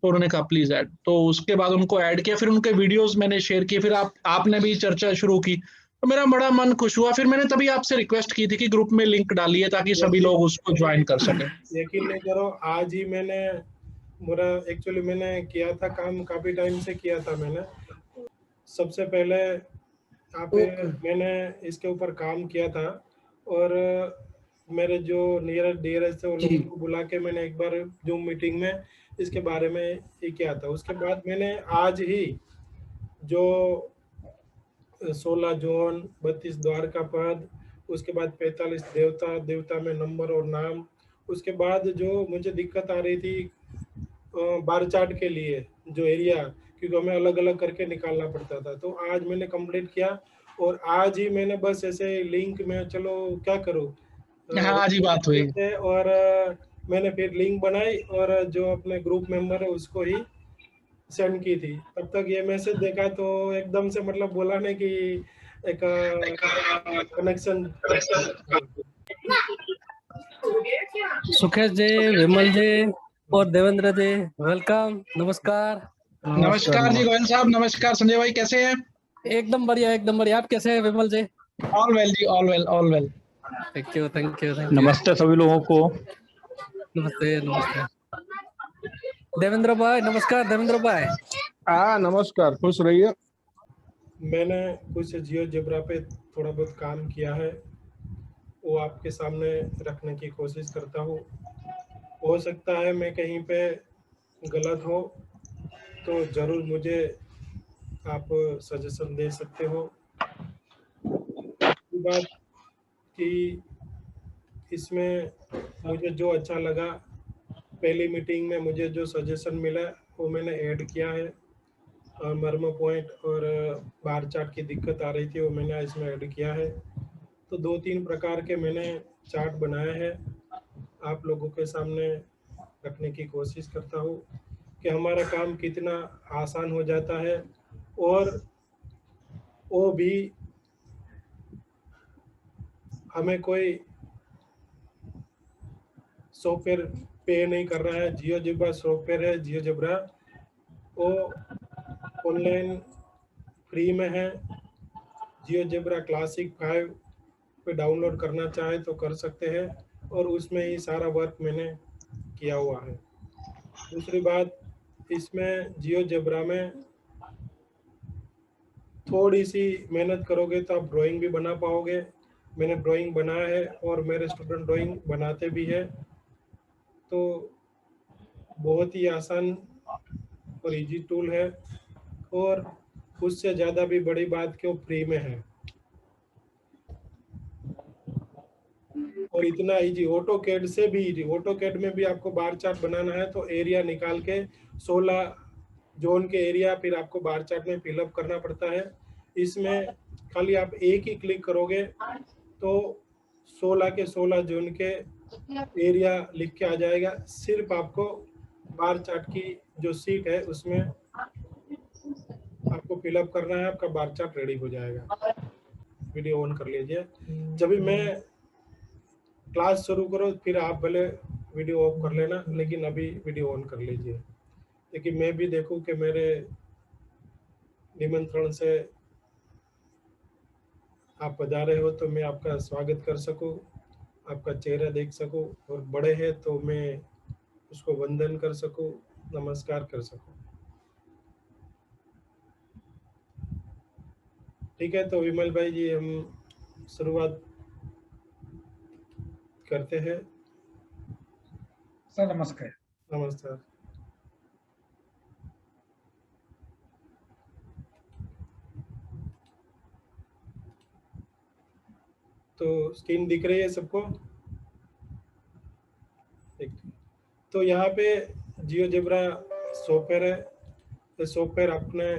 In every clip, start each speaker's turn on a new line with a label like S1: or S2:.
S1: तो उन्होंने कहा प्लीज ऐड, तो उसके बाद उनको ऐड किया, फिर उनके वीडियोस मैंने शेयर किए, फिर आपने भी चर्चा शुरू की, तो मेरा बड़ा मन खुश हुआ। फिर मैंने तभी आपसे रिक्वेस्ट की थी कि ग्रुप में लिंक डालिए ताकि सभी
S2: यकीन
S1: लोग उसको ज्वाइन कर सकें।
S2: यकीन नहीं करो, आज ही मैंने मेरा एक्चुअली मैंने किया था काम, काफी टाइम से किया था मैंने। सबसे पहले आप मैंने इसके ऊपर काम किया था, और मेरे जो नियरेस्ट डियरेस्ट थे उन लोगों को बुला के मैंने एक बार जूम मीटिंग में इसके बारे में ये किया था। उसके बाद मैंने आज ही जो 16 जोन, 32 द्वार का पद, उसके बाद 45 देवता, देवता में नंबर और नाम, उसके बाद जो मुझे दिक्कत आ रही थी बार चार्ट के लिए जो एरिया, क्योंकि हमें अलग अलग करके निकालना पड़ता था, तो आज मैंने कंप्लीट किया। और आज ही मैंने बस ऐसे लिंक में, चलो क्या करूँ,
S1: हाँ, आज ही बात हुई।
S2: और मैंने फिर लिंक बनाई और जो अपने ग्रुप मेंबर है उसको ही सेंड की थी। तब तक ये मैसेज देखा तो एकदम से मतलब बोला नहीं कि एक कनेक्शन।
S3: सुखेश जी, विमल जी और देवेंद्र जी, वेलकम, नमस्कार।
S1: नमस्कार जी गोयल साहब, नमस्कार संजय भाई, कैसे हैं?
S3: एकदम बढ़िया, एकदम बढ़िया। आप कैसे हैं Vimal ji?
S1: All well ji, all well, all well.
S3: Thank you, thank you, thank you.
S4: नमस्ते सभी लोगों को।
S3: नमस्ते, नमस्ते। देवेंद्र भाई, नमस्कार देवेंद्र भाई।
S4: नमस्कार, खुश रहिए।
S2: मैंने कुछ जियो जेब्रा पे थोड़ा बहुत काम किया है, वो आपके सामने रखने की कोशिश करता हूँ। हो सकता है मैं कहीं पे गलत हो तो ज़रूर मुझे आप सजेशन दे सकते हो। बात कि इसमें मुझे जो अच्छा लगा, पहली मीटिंग में मुझे जो सजेशन मिला वो मैंने ऐड किया है। मर्म पॉइंट और बार चार्ट की दिक्कत आ रही थी वो मैंने इसमें ऐड किया है। तो 2-3 प्रकार के मैंने चार्ट बनाए हैं, आप लोगों के सामने रखने की कोशिश करता हूँ कि हमारा काम कितना आसान हो जाता है। और वो भी हमें कोई सॉफ्टवेयर पे नहीं कर रहा है, जियो जेब्रा सॉफ्टवेयर है, जियो जेब्रा वो ऑनलाइन फ्री में है। जियो जेब्रा क्लासिक 5 पे डाउनलोड करना चाहे तो कर सकते हैं, और उसमें ही सारा वर्क मैंने किया हुआ है। दूसरी बात, इसमें जियो जेब्रा में थोड़ी सी मेहनत करोगे तो आप ड्राइंग भी बना पाओगे। मैंने ड्राइंग बनाया है और मेरे स्टूडेंट ड्राइंग बनाते भी है, तो बहुत ही आसान और इजी टूल है। और उससे ज़्यादा भी बड़ी बात कि वो फ्री में है, और इतना इजी। ऑटो कैड से भी इजी, ऑटो कैड में भी आपको बार चार्ट बनाना है तो एरिया निकाल के 16 जोन के एरिया फिर आपको बार चार्ट में फिलअप करना पड़ता है। इसमें खाली आप एक ही क्लिक करोगे तो 16 के 16 जोन के एरिया लिख के आ जाएगा। सिर्फ आपको बार चार्ट की जो सीट है उसमें आपको फिलअप करना है, आपका बार चार्ट रेडी हो जाएगा। वीडियो ऑन कर लीजिए। जब भी मैं क्लास शुरू करो फिर आप भले वीडियो ऑफ कर लेना, लेकिन अभी वीडियो ऑन कर लीजिए, लेकिन मैं भी देखूं कि मेरे निमंत्रण से आप पधारे हो तो मैं आपका स्वागत कर सकूं, आपका चेहरा देख सकूं, और बड़े हैं तो मैं उसको वंदन कर सकूं, नमस्कार कर सकूं। ठीक है, तो विमल भाई जी हम शुरुआत करते हैं।
S5: सर नमस्कार।
S2: नमस्कार। तो स्क्रीन दिख रही है सबको? तो यहाँ पे जियो जेब्रा सॉफ्टवेयर है, तो सॉफ्टवेयर आपने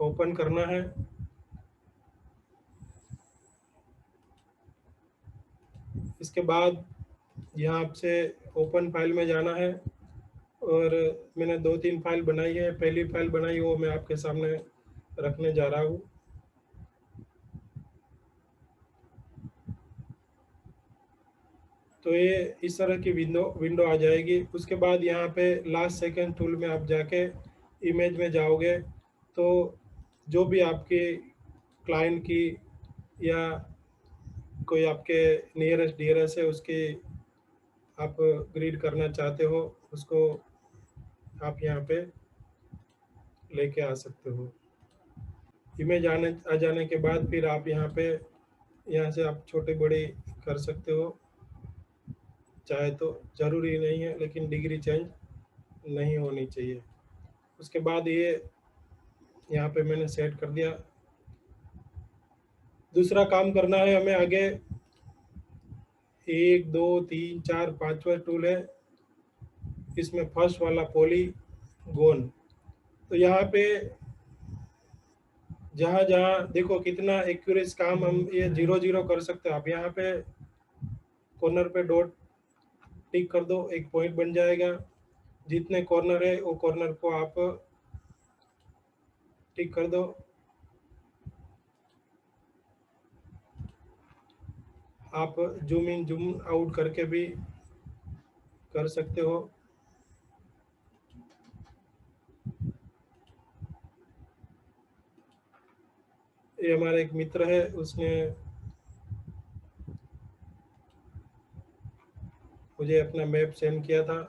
S2: ओपन करना है। इसके बाद यहाँ आपसे ओपन फाइल में जाना है, और मैंने 2-3 फाइल बनाई है। पहली फाइल बनाई वो मैं आपके सामने रखने जा रहा हूँ। तो ये इस तरह की विंडो आ जाएगी। उसके बाद यहाँ पे लास्ट सेकंड टूल में आप जाके इमेज में जाओगे तो जो भी आपके क्लाइंट की या कोई आपके नियरेस्ट डियरेस्ट है उसकी आप ग्रीड करना चाहते हो, उसको आप यहाँ पे लेके आ सकते हो। इमेज आ जाने के बाद फिर आप यहाँ से आप छोटे बड़े कर सकते हो, चाहे तो ज़रूरी नहीं है, लेकिन डिग्री चेंज नहीं होनी चाहिए। उसके बाद ये यहाँ पे मैंने सेट कर दिया। दूसरा काम करना है हमें आगे, 1 2 3 4 5वां टूल है, इसमें फर्स्ट वाला पॉलीगॉन। तो यहाँ पे जहाँ जहाँ देखो कितना एक्यूरेट काम हम ये 0 0 कर सकते हैं। आप यहाँ पे कॉर्नर पे डॉट टिक कर दो, एक पॉइंट बन जाएगा। जितने कॉर्नर है वो कॉर्नर को आप टिक कर दो। आप जूम इन जूम आउट करके भी कर सकते हो। ये हमारा एक मित्र है, उसने मुझे अपना मैप सेंड किया था।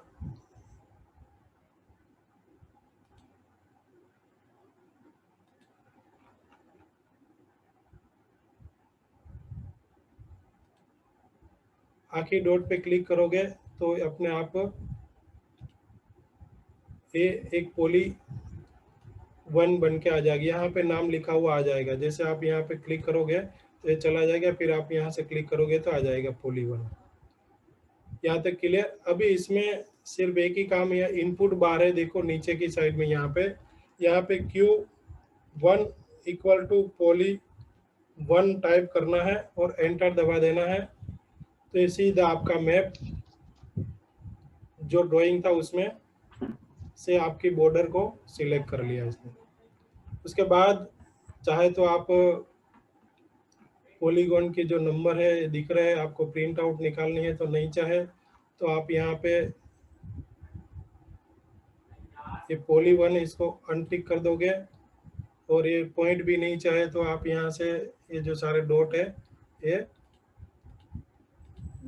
S2: आखिरी डॉट पे क्लिक करोगे तो अपने आप ये एक पॉली 1 बन के आ जाएगी। यहाँ पे नाम लिखा हुआ आ जाएगा। जैसे आप यहाँ पे क्लिक करोगे तो ये चला जाएगा, फिर आप यहाँ से क्लिक करोगे तो आ जाएगा पॉली 1। यहाँ तक क्लियर। अभी इसमें सिर्फ एक ही काम है, इनपुट बार है, देखो नीचे की साइड में यहाँ पे Q1 equal to poly 1 type करना है और एंटर दबा देना है। तो ये सीधा आपका मैप जो ड्राइंग था उसमें से आपकी बॉर्डर को सिलेक्ट कर लिया इसने। उसके बाद चाहे तो आप पॉलीगॉन के जो नंबर है दिख रहे हैं, आपको प्रिंट आउट निकालनी है, तो नहीं चाहे तो आप यहाँ पे ये पॉली 1 इसको अनटिक कर दोगे। और ये पॉइंट भी नहीं चाहे तो आप यहाँ से ये जो सारे डॉट है ये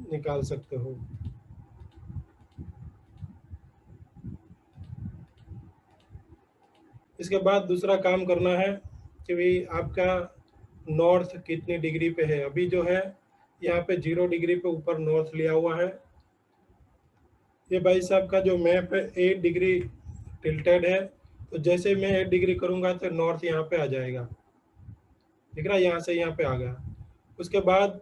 S2: निकाल सकते हो। इसके बाद दूसरा काम करना है कि भाई आपका नॉर्थ कितनी डिग्री पे है। अभी जो है यहाँ पे 0 डिग्री पे ऊपर नॉर्थ लिया हुआ है। ये भाई साहब का जो मैप है 8 डिग्री टिल्टेड है, तो जैसे मैं 8 डिग्री करूंगा तो नॉर्थ यहाँ पे आ जाएगा, दिख रहा है, यहाँ से यहाँ पे आ गया। उसके बाद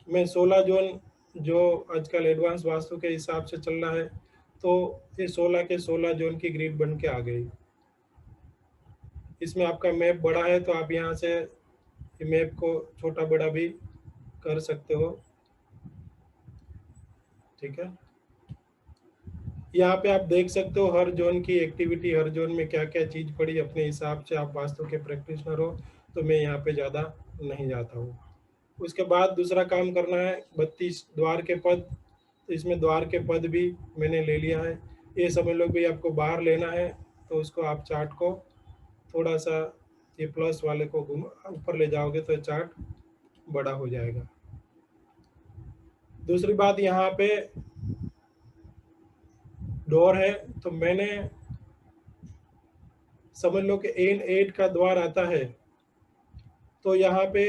S2: मैं 16 जोन जो आजकल एडवांस वास्तु के हिसाब से चल रहा है, तो ये 16 के 16 जोन की ग्रिड बन के आ गई। इसमें आपका मैप बड़ा है तो आप यहाँ से मैप को छोटा बड़ा भी कर सकते हो, ठीक है। यहाँ पे आप देख सकते हो हर जोन की एक्टिविटी, हर जोन में क्या क्या चीज पड़ी अपने हिसाब से। आप वास्तु के प्रैक्टिशनर हो तो मैं यहाँ पे ज़्यादा नहीं जाता हूँ। उसके बाद दूसरा काम करना है 32 द्वार के पद। तो इसमें द्वार के पद भी मैंने ले लिया है। ये समझ लो भी आपको बाहर लेना है तो उसको आप चार्ट को थोड़ा सा ये प्लस वाले को ऊपर ले जाओगे तो चार्ट बड़ा हो जाएगा। दूसरी बात, यहाँ पे डोर है तो मैंने समझ लो कि N8 का द्वार आता है, तो यहाँ पे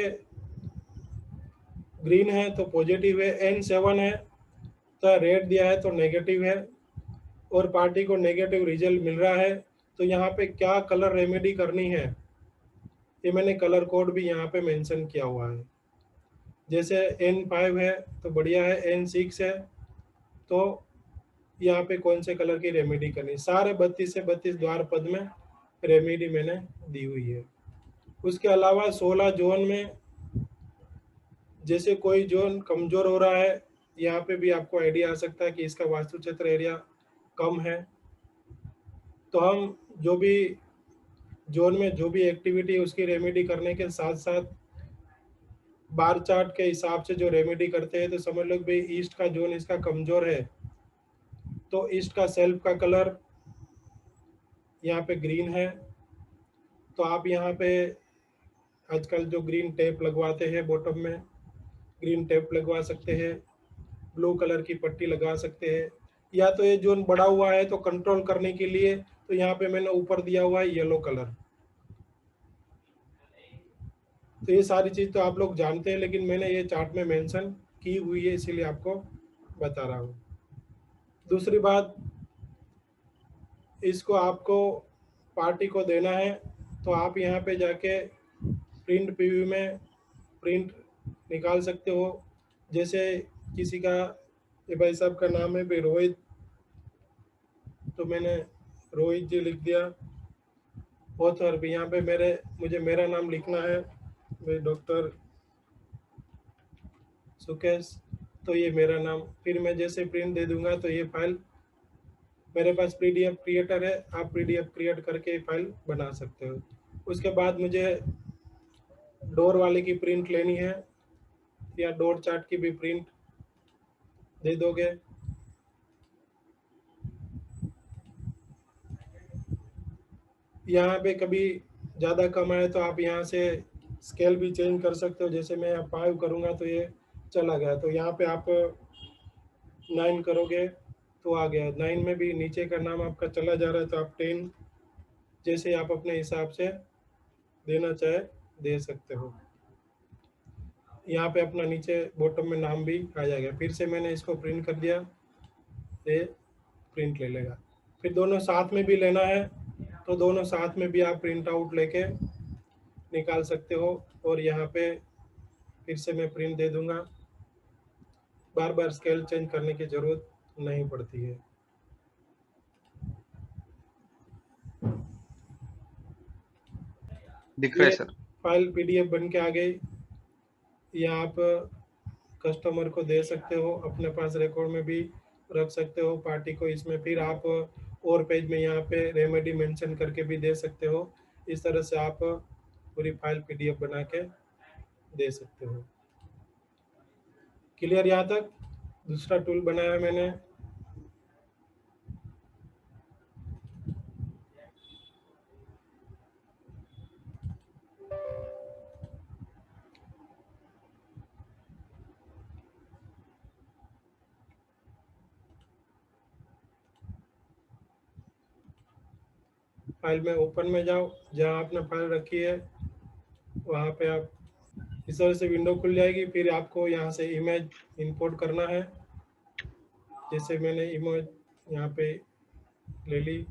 S2: ग्रीन है तो पॉजिटिव है, N7 है तो रेड दिया है तो नेगेटिव है, और पार्टी को नेगेटिव रिजल्ट मिल रहा है। तो यहाँ पे क्या कलर रेमेडी करनी है ये मैंने कलर कोड भी यहाँ पे मेंशन किया हुआ है। जैसे N5 है तो बढ़िया है, N6 है तो यहाँ पे कौन से कलर की रेमेडी करनी, सारे 32 से 32 द्वार पद में रेमेडी मैंने दी हुई है। उसके अलावा 16 जोन में जैसे कोई जोन कमजोर हो रहा है, यहाँ पे भी आपको आइडिया आ सकता है कि इसका वास्तु क्षेत्र एरिया कम है, तो हम जो भी जोन में जो भी एक्टिविटी उसकी रेमेडी करने के साथ साथ बार चार्ट के हिसाब से जो रेमेडी करते हैं, तो समझ लो कि भाई ईस्ट का जोन इसका कमजोर है, तो ईस्ट का सेल्फ का कलर यहाँ पे ग्रीन है, तो आप यहाँ पे आजकल जो ग्रीन टेप लगवाते हैं बॉटम में, ग्रीन टेप लगवा सकते हैं, ब्लू कलर की पट्टी लगा सकते हैं, या तो ये जोन बड़ा हुआ है तो कंट्रोल करने के लिए तो यहाँ पे मैंने ऊपर दिया हुआ है येलो कलर। तो ये सारी चीज तो आप लोग जानते हैं, लेकिन मैंने ये चार्ट में मेंशन की हुई है, इसीलिए आपको बता रहा हूँ। दूसरी बात, इसको आपको पार्टी को देना है, तो आप यहाँ पे जाके प्रिंट प्रीव्यू में प्रिंट निकाल सकते हो। जैसे किसी का, ये भाई साहब का नाम है भाई रोहित, तो मैंने रोहित जी लिख दिया। ऑथर भी यहाँ पे मुझे मेरा नाम लिखना है, भाई डॉक्टर सुकेश, तो ये मेरा नाम। फिर मैं जैसे प्रिंट दे दूंगा तो ये फाइल मेरे पास पीडीएफ क्रिएटर है, आप पीडीएफ क्रिएट करके फाइल बना सकते हो। उसके बाद मुझे डोर वाले की प्रिंट लेनी है, या डोर चार्ट की भी प्रिंट दे दोगे। यहाँ पे कभी ज़्यादा कम आए तो आप यहाँ से स्केल भी चेंज कर सकते हो। जैसे मैं 5 करूँगा तो ये चला गया, तो यहाँ पे आप 9 करोगे तो आ गया। 9 में भी नीचे का नाम आपका चला जा रहा है, तो आप 10 जैसे आप अपने हिसाब से देना चाहे दे सकते हो। यहाँ पे अपना नीचे बॉटम में नाम भी आ जाएगा। फिर से मैंने इसको प्रिंट कर दिया, ये प्रिंट ले लेगा। फिर दोनों साथ में भी लेना है तो दोनों साथ में भी आप प्रिंट आउट लेके निकाल सकते हो। और यहाँ पे फिर से मैं प्रिंट दे दूंगा, बार बार स्केल चेंज करने की जरूरत नहीं पड़ती है।
S5: दिख रहा है सर।
S2: फाइल पीडीएफ बन के आ गई, या आप कस्टमर को दे सकते हो, अपने पास रिकॉर्ड में भी रख सकते हो पार्टी को। इसमें फिर आप और पेज में यहाँ पे रेमेडी मेंशन करके भी दे सकते हो। इस तरह से आप पूरी फाइल पीडीएफ बना के दे सकते हो। क्लियर यहाँ तक? दूसरा टूल बनाया मैंने, फाइल में ओपन में जाओ, जहाँ आपने फाइल रखी है वहाँ पे आप इस तरह से विंडो खुल जाएगी। फिर आपको यहाँ से इमेज इंपोर्ट करना है। जैसे मैंने इमेज यहाँ पे ले ली,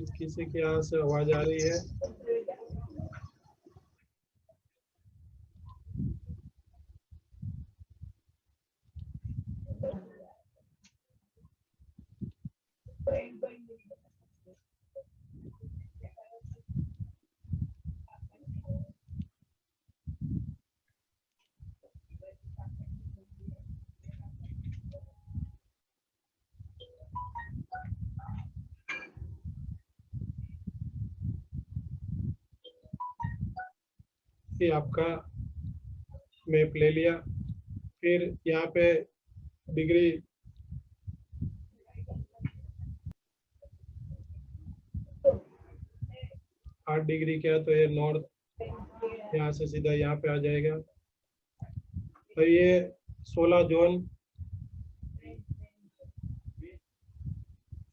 S2: किसी के यहाँ से आवाज आ रही है? ये आपका मैप ले लिया। फिर यहाँ पे डिग्री आठ डिग्री क्या, तो ये नॉर्थ, यहाँ से सीधा यहाँ पे आ जाएगा। तो ये 16 जोन,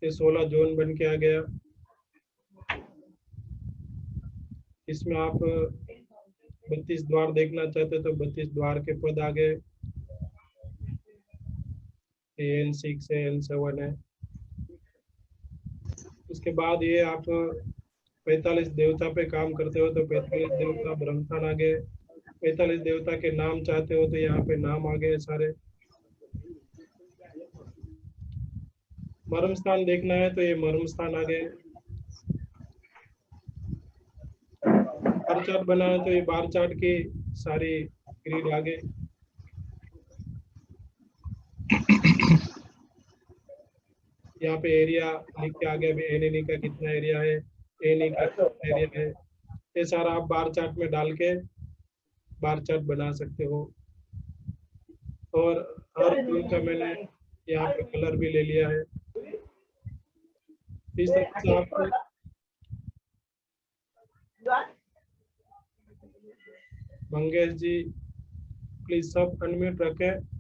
S2: ये 16 जोन बन के आ गया। इसमें आप 32 द्वार देखना चाहते तो 32 द्वार के पद आ गए। N6 है, N7 है। उसके बाद ये आप 45 देवता पे काम करते हो तो 45 देवता ब्रह्मस्थान आ गए। 45 देवता के नाम चाहते हो तो यहाँ पे नाम आ गए सारे। मर्म स्थान देखना है तो ये मर्म स्थान आ गए। बार चार्ट बना है तो ये बार चार्ट की सारी ग्रिड आ गए। यहाँ पे एरिया लिख के आ गया, अभी एन का कितना एरिया है, एन का कितना एरिया है, ये सारा आप बार चार्ट में डाल के बार चार्ट बना सकते हो। और हर टूल का मैंने यहाँ पे कलर भी ले लिया है। इस तरह से आपको मंगेश जी प्लीज सब अनम्यूट रखें।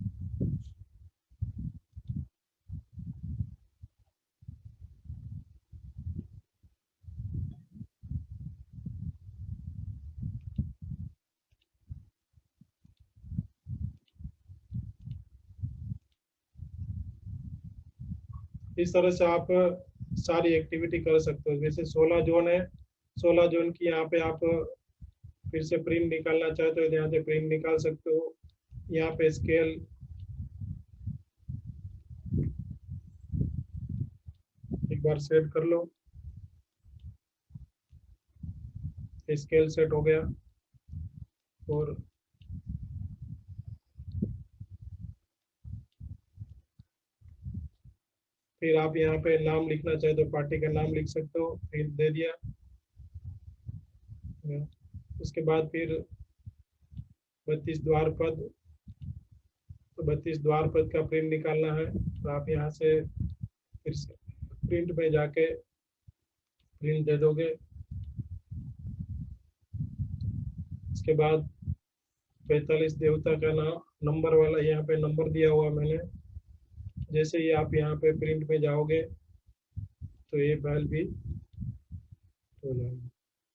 S2: इस तरह से आप सारी एक्टिविटी कर सकते हो। जैसे 16 जोन है, 16 जोन की यहाँ पे आप फिर से प्रिंट निकालना चाहते हो, यहाँ से प्रिंट निकाल सकते हो। यहाँ पे स्केल एक बार सेट कर लो, स्केल सेट हो गया। और फिर आप यहाँ पे नाम लिखना चाहे तो पार्टी का नाम लिख सकते हो, प्रिंट दे दिया। उसके बाद फिर 32 द्वार पद, तो 32 द्वार पद का प्रिंट निकालना है, तो आप यहाँ से फिर से प्रिंट में जाके प्रिंट दे दोगे। इसके बाद 45 देवता का नाम नंबर वाला यहाँ पे नंबर दिया हुआ मैंने। जैसे ही आप यहाँ पे प्रिंट में जाओगे तो ये फाइल भी हो जाएगी।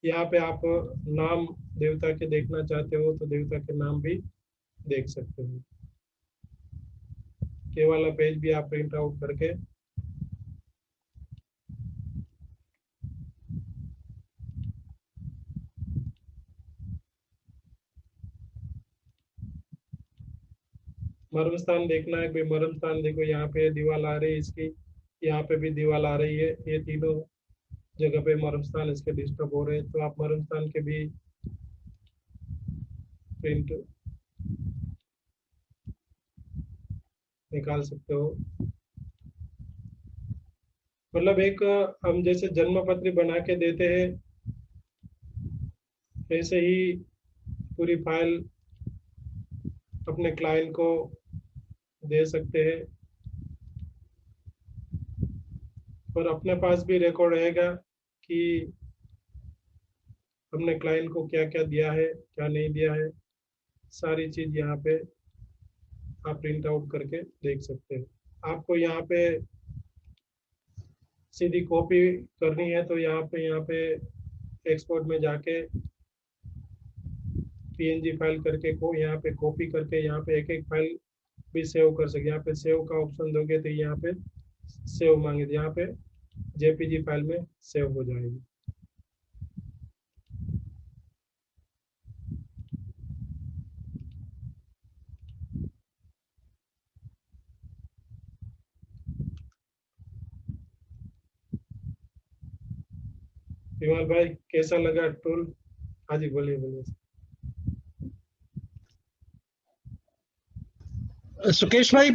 S2: यहाँ पे आप नाम देवता के देखना चाहते हो तो देवता के नाम भी देख सकते हो। ये वाला पेज भी आप प्रिंट आउट करके मर्म स्थान देखना है। भाई मर्म स्थान देखो, यहाँ पे दीवार आ रही है इसकी, यहाँ पे भी दीवार आ रही है, ये तीनों जगह पे मर्म स्थान इसके डिस्टर्ब हो रहे हैं, तो आप मर्म स्थान के भी प्रिंट निकाल सकते हो। मतलब एक हम जैसे जन्म पत्री बना के देते हैं, ऐसे ही पूरी फाइल अपने क्लाइंट को दे सकते हैं। और अपने पास भी रिकॉर्ड रहेगा कि हमने क्लाइंट को क्या क्या दिया है, क्या नहीं दिया है, सारी चीज यहाँ पे आप प्रिंट आउट करके देख सकते हैं। आपको यहाँ पे सीधी कॉपी करनी है तो यहाँ पे एक्सपोर्ट में जाके पीएनजी फाइल करके को यहाँ पे कॉपी करके यहाँ पे एक एक फाइल भी सेव कर सके। यहाँ पे सेव का ऑप्शन दोगे तो यहाँ पे सेव मांगे, यहाँ पे जेपीजी फाइल में सेव हो जाएगी। विमल भाई कैसा लगा टूल? हाँ जी बोलिए बोलिए।
S1: सुकेश भाई,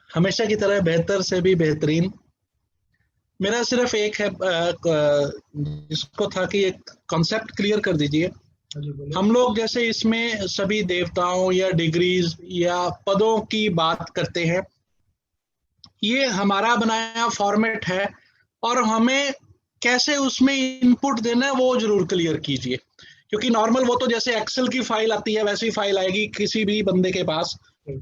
S1: हमेशा की तरह बेहतर से भी बेहतरीन। मेरा सिर्फ एक है, जिसको था कि एक कॉन्सेप्ट क्लियर कर दीजिए।
S2: हाँ जी बोलिए।
S1: हम लोग जैसे इसमें सभी देवताओं या डिग्रीज या पदों की बात करते हैं, ये हमारा बनाया फॉर्मेट है और हमें कैसे उसमें इनपुट देना है वो जरूर क्लियर कीजिए। क्योंकि नॉर्मल वो तो जैसे एक्सेल की फाइल आती है वैसी फाइल आएगी किसी भी बंदे के पास,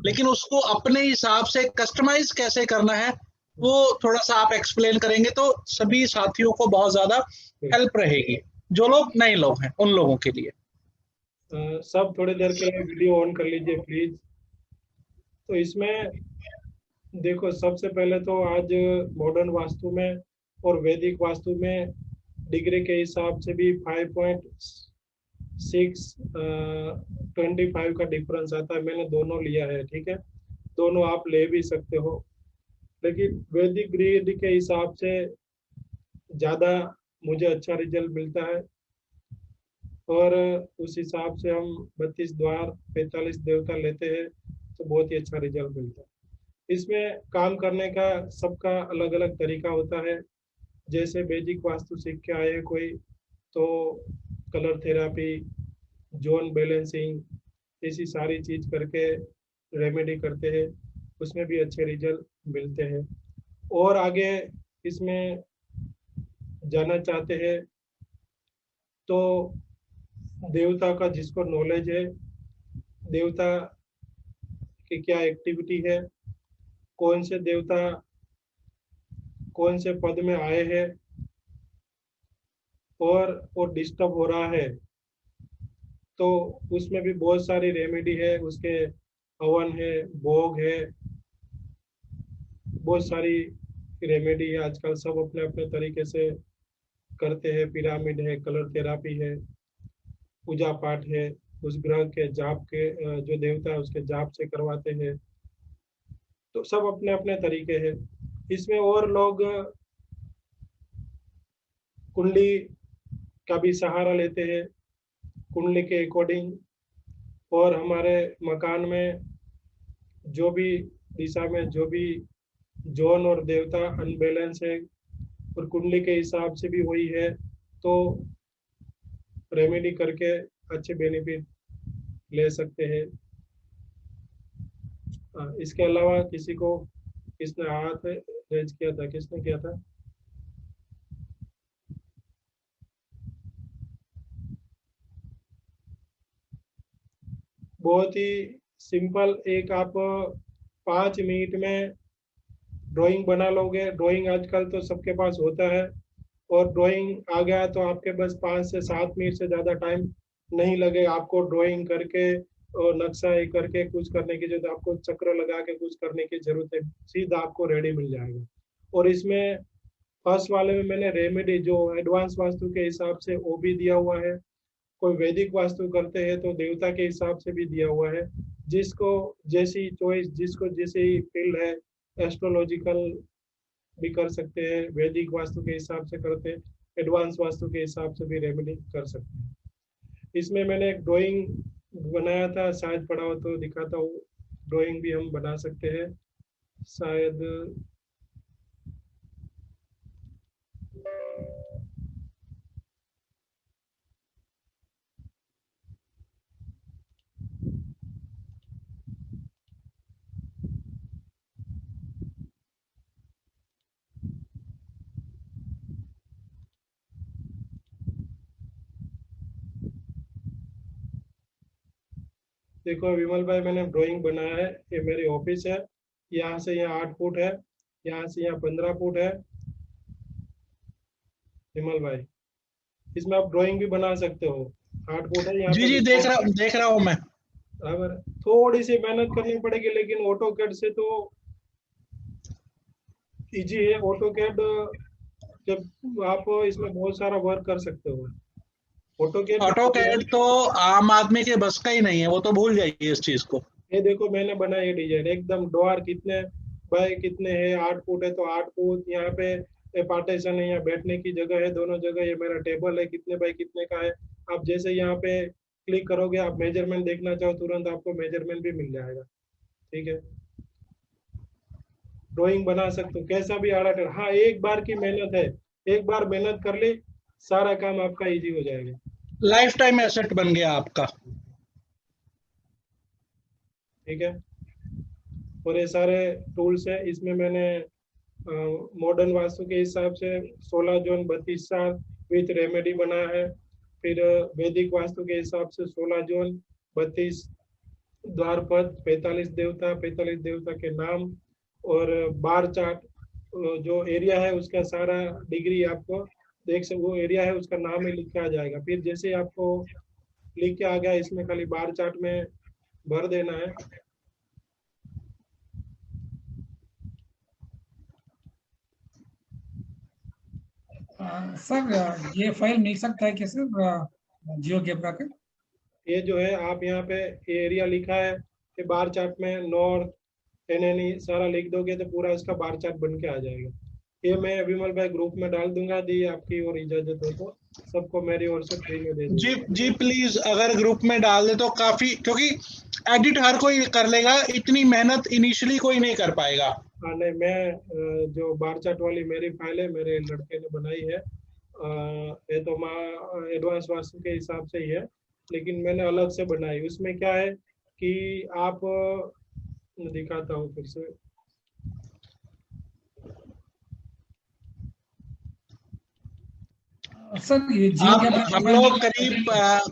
S1: लेकिन उसको अपने हिसाब से कस्टमाइज कैसे करना है वो थोड़ा सा आप एक्सप्लेन करेंगे तो सभी साथियों को बहुत ज्यादा हेल्प रहेगी, जो लोग नए लोग हैं उन लोगों के लिए।
S2: सब थोड़ी देर के लिए वीडियो ऑन कर लीजिए प्लीज। तो इसमें देखो, सबसे पहले तो आज मॉडर्न वास्तु में और वैदिक वास्तु में डिग्री के हिसाब से भी 5.625 का डिफरेंस आता है। मैंने दोनों लिया है, ठीक है, दोनों आप ले भी सकते हो। लेकिन वैदिक ग्रिड के हिसाब से ज़्यादा मुझे अच्छा रिजल्ट मिलता है। और उस हिसाब से हम 32 द्वार 45 देवता लेते हैं तो बहुत ही अच्छा रिजल्ट मिलता है। इसमें काम करने का सबका अलग अलग तरीका होता है। जैसे वैदिक वास्तु सीख के आए कोई तो कलर थेरापी, जोन बैलेंसिंग ऐसी सारी चीज करके रेमेडी करते हैं, उसमें भी अच्छे रिजल्ट मिलते हैं। और आगे इसमें जाना चाहते हैं तो देवता का जिसको नॉलेज है, देवता की क्या एक्टिविटी है, कौन से देवता कौन से पद में आए हैं और वो डिस्टर्ब हो रहा है, तो उसमें भी बहुत सारी रेमेडी है। उसके हवन है, भोग है, बहुत सारी रेमेडी है। आजकल सब अपने अपने तरीके से करते हैं। पिरामिड है, कलर थेरापी है, पूजा पाठ है, उस ग्रह के जाप के जो देवता है उसके जाप से करवाते हैं। तो सब अपने अपने तरीके हैं। इसमें और लोग कुंडली का भी सहारा लेते हैं, कुंडली के अकॉर्डिंग। और हमारे मकान में जो भी दिशा में जो भी जोन और देवता अनबैलेंस है और कुंडली के हिसाब से भी वही है, तो रेमेडी करके अच्छे बेनिफिट ले सकते हैं। इसके अलावा किसी को किसने हाथ रेज किया था, किसने किया था? बहुत ही सिंपल, एक आप 5 मिनट में ड्राइंग बना लोगे। ड्राइंग आजकल तो सबके पास होता है, और ड्राइंग आ गया तो आपके बस 5 से 7 मिनट से ज़्यादा टाइम नहीं लगेगा आपको ड्राइंग करके और नक्शा ये करके कुछ करने की जरूरत, आपको चक्र लगा के कुछ करने की जरूरत है, सीधा आपको रेडी मिल जाएगा। और इसमें फर्स्ट वाले में मैंने रेमेडी जो एडवांस वास्तु के हिसाब से वो भी दिया हुआ है। कोई वैदिक वास्तु करते हैं तो देवता के हिसाब से भी दिया हुआ है। जिसको जैसी चॉइस, जिसको जैसी फील्ड है, एस्ट्रोलॉजिकल भी कर सकते हैं, वैदिक वास्तु के हिसाब से करते हैं, एडवांस वास्तु के हिसाब से भी रेमेडी कर सकते हैं। इसमें मैंने एक ड्राइंग बनाया था, शायद पड़ा हो तो दिखाता हूँ। ड्राइंग भी हम बना सकते हैं शायद। देखो विमल भाई, मैंने ड्राइंग बनाया है। ये मेरी ऑफिस है, यहाँ से यहाँ 8 फुट है, यहाँ से यहाँ 15 फुट है। विमल भाई, इसमें आप ड्राइंग भी बना सकते हो। 8 फुट है यहाँ
S1: जी
S2: पे।
S1: जी, देख रहा हूँ मैं।
S2: बराबर, थोड़ी सी मेहनत करनी पड़ेगी, लेकिन ऑटो कैड से तो इजी है। ऑटो कैड जब आप इसमें बहुत सारा वर्क कर सकते हो। ऑटो
S1: ऑटो
S2: कैड,
S1: कैड तो आम आदमी के बस का ही नहीं है, वो तो भूल जाइए इस चीज को।
S2: ये देखो मैंने बनाया ये डिजाइन एकदम। द्वार कितने बाय कितने है, 8 फुट है तो 8 फुट। यहाँ पे पार्टीशन है, यहाँ बैठने की जगह है, दोनों जगह। ये मेरा टेबल है, कितने बाय कितने का है। आप जैसे यहाँ पे क्लिक करोगे, आप मेजरमेंट देखना चाहो तुरंत आपको मेजरमेंट भी मिल जाएगा। ठीक है, ड्राइंग बना सकते हो कैसा भी आड़ा टेढ़ा। हाँ, एक बार की मेहनत है, एक बार मेहनत कर ली, सारा काम आपका इजी हो जाएगा।
S1: लाइफ टाइम एसेट बन गया आपका।
S2: ठीक है, और ये सारे टूल्स है। इसमें मैंने मॉडर्न वास्तु के हिसाब से 16 जोन 32 साल विथ रेमेडी बनाया है। फिर वैदिक वास्तु के हिसाब से 16 जोन 32 द्वारपद, 45 देवता के नाम, और बार चार्ट जो एरिया है उसका सारा डिग्री आपको देख सकते। वो एरिया है उसका नाम ही लिख के आ जाएगा। फिर जैसे आपको लिख के आ गया, इसमें खाली बार चार्ट में भर देना है।
S5: सर ये फाइल मिल सकता है क्या सर, जियो कैमरा का?
S2: ये जो है आप यहाँ पे एरिया लिखा है, ये बार चार्ट में नॉर्थ एनएनई सारा लिख दोगे तो पूरा इसका बार चार्ट बन के आ जाएगा। ये मैं विमल भाई ग्रुप में डाल दूंगा, दी आपकी और इजाजत हो तो सबको मेरी ओर से फ्री में दे
S1: जी
S2: दूंगा।
S1: जी प्लीज, अगर ग्रुप में डाल दे तो काफी, क्योंकि एडिट हर कोई कर लेगा, इतनी मेहनत इनिशियली कोई नहीं कर पाएगा।
S2: हाँ नहीं, मैं जो बार चार्ट वाली मेरी फाइल है मेरे लड़के ने बनाई है, ये तो एडवांस वास्तु के हिसाब से ही है, लेकिन मैंने अलग से बनाई। उसमें क्या है कि आप दिखाता हूँ फिर से।
S5: सर ये जियो
S1: आप
S5: कैमरा
S1: हम लोग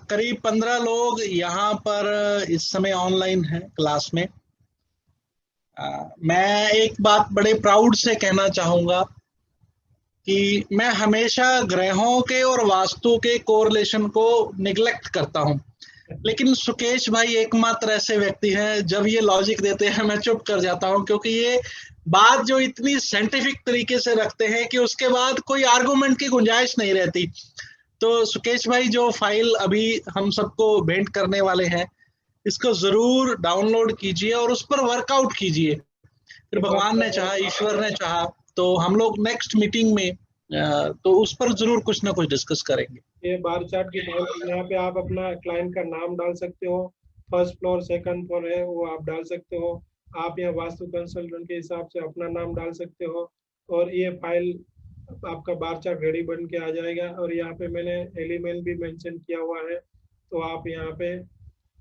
S1: करीब 15 लोग यहाँ पर इस समय ऑनलाइन हैं क्लास में। मैं एक बात बड़े प्राउड से कहना चाहूंगा कि मैं हमेशा ग्रहों के और वास्तु के कोरिलेशन को निग्लेक्ट करता हूं, लेकिन सुकेश भाई एकमात्र ऐसे व्यक्ति हैं जब ये लॉजिक देते हैं मैं चुप कर जाता हूं, क्योंकि ये बात जो इतनी साइंटिफिक तरीके से रखते हैं कि उसके बाद कोई आर्गुमेंट की गुंजाइश नहीं रहती। तो सुकेश भाई जो फाइल अभी हम सबको भेंट करने वाले हैं, इसको जरूर डाउनलोड कीजिए और उस पर वर्कआउट कीजिए। फिर भगवान ने चाहा, ईश्वर ने चाहा तो हम लोग नेक्स्ट मीटिंग में तो उस पर जरूर कुछ ना कुछ डिस्कस करेंगे।
S2: ये बार चार्ट की फाइल, यहाँ पे आप अपना क्लाइंट का नाम डाल सकते हो, फर्स्ट फ्लोर सेकंड फ्लोर है वो आप डाल सकते हो, आप यहाँ वास्तु कंसल्टेंट के हिसाब से अपना नाम डाल सकते हो, और ये फाइल आपका बार चार्ट रेडी बन के आ जाएगा। और यहाँ पे मैंने एलिमेंट भी मेंशन किया हुआ है, तो आप यहाँ पे,